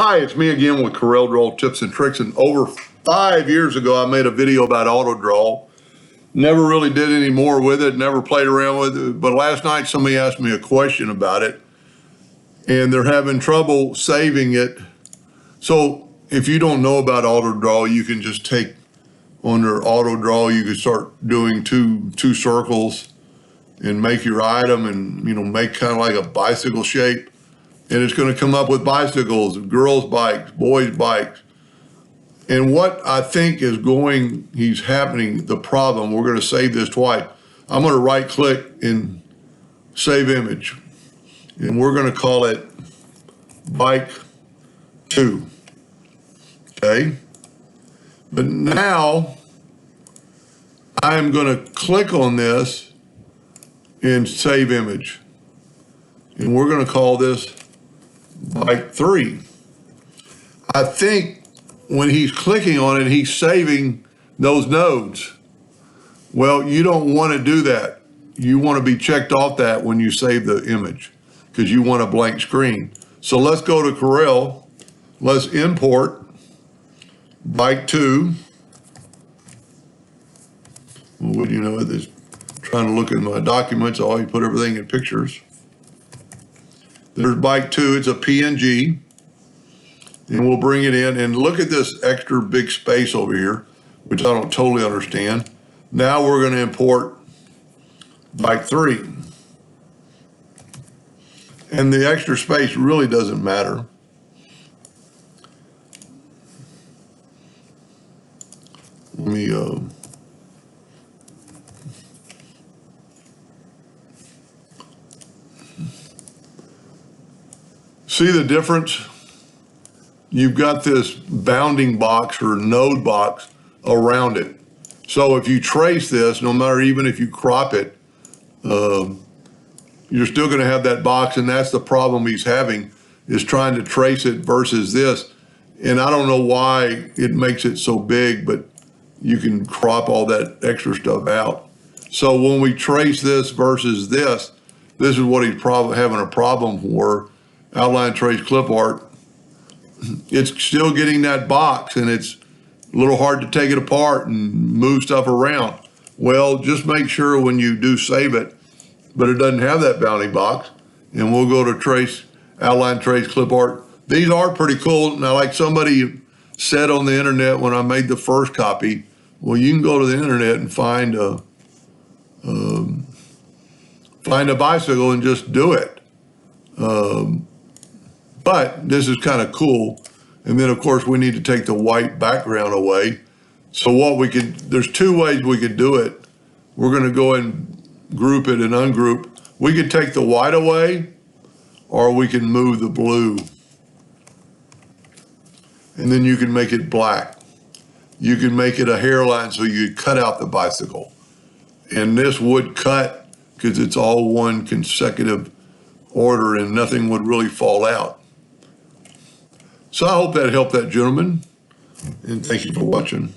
Hi, it's me again with Corel Draw Tips and Tricks. And over 5 years ago, I made a video about auto draw. Never really did any more with it, never played around with it. But last night, somebody asked me a question about it, and they're having trouble saving it. So if you don't know about auto draw, you can just take under auto draw, you can start doing two circles and make your item and, make kind of like a bicycle shape. And it's going to come up with bicycles, girls' bikes, boys' bikes. And what I think is happening, the problem, we're going to save this twice. I'm going to right click and save image. And we're going to call it bike 2. Okay. But now I'm going to click on this and save image. And we're going to call this bike 3. I think when he's clicking on it, he's saving those nodes. Well, you don't want to do that. You want to be checked off that when you save the image because you want a blank screen. So let's go to Corel. Let's import bike 2. Well, this trying to look in my documents. I always put everything in pictures. There's bike 2, it's a PNG, and we'll bring it in and look at this extra big space over here, which I don't totally understand. Now we're going to import bike 3. And the extra space really doesn't matter. Let me, see the difference? You've got this bounding box or node box around it. So if you trace this, no matter even if you crop it, you're still going to have that box, and that's the problem he's having, is trying to trace it versus this. And I don't know why it makes it so big, but you can crop all that extra stuff out. So when we trace this versus this is what he's probably having a problem for. Outline, trace, clip art. It's still getting that box, and it's a little hard to take it apart and move stuff around. Well, just make sure when you do save it, but it doesn't have that bounding box. And we'll go to trace, outline, trace, clip art. These are pretty cool. Now, like somebody said on the internet when I made the first copy, well, you can go to the internet and find a bicycle and just do it. But this is kind of cool. And then, of course, we need to take the white background away. So there's 2 ways we could do it. We're going to go and group it and ungroup. We could take the white away, or we can move the blue. And then you can make it black. You can make it a hairline so you cut out the bicycle. And this would cut because it's all one consecutive order and nothing would really fall out. So I hope that helped that gentleman, and thank you for watching.